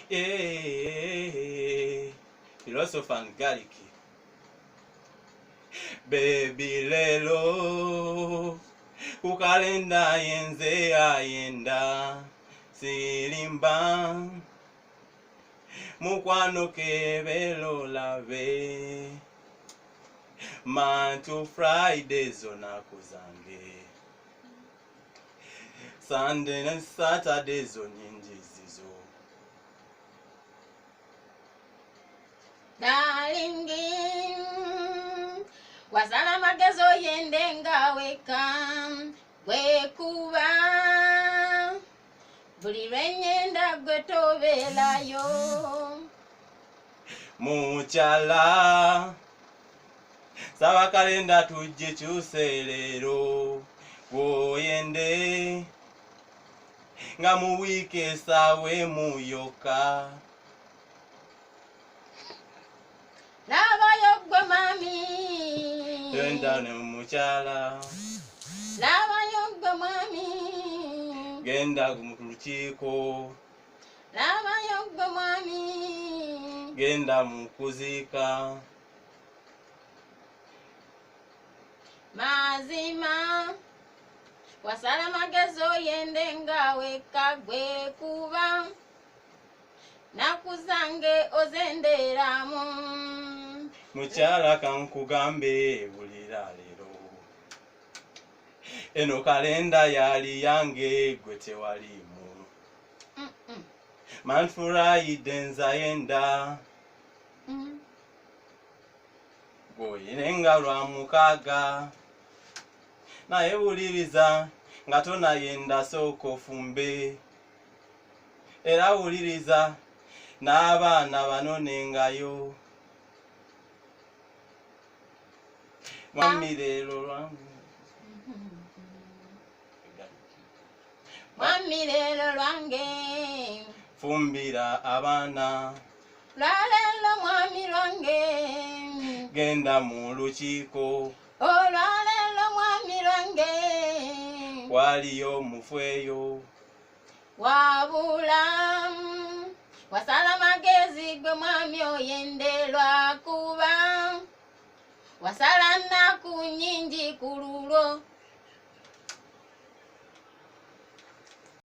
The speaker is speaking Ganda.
Eh, philosopher and garlic. Baby lelo kukalenda yenze ayenda sirimba mukwano kebelo lave mantu Friday zona kuzange Sunday and Saturday zonyinjizizo darling wasana magezo yende ngaweka wekuba buli lwenyenda gwetobelayo muchala saba kalenda tujje kyuselero woyende nga mu wiiki esawe muyoka labayo gwe mami genda ne mukyala labayo gwe mwami genda mu lukiiko labayo gwe mwami genda mu kuziika mazima wasala magezo yende ngaweka gwekuba nakuzange ozenderamu mukyala kankugambe bulira leero eno kalenda yali yange gwe tewalimu manfurayide nzayenda gwoyinenga lwa mukaaga naye wuliriza nga tonayenda sooka ofumbe era wuliriza n'abaana banonengayo mwami leero lwange mwami lelo lwange fumbira abaana lwalelo mwami lwange genda mu lukiiko olwalelo mwami lwange waliyo mufweyo wabula wasala magezi gwe mwami oyende lwakuba wasala nnaku nnyingi ku lulwo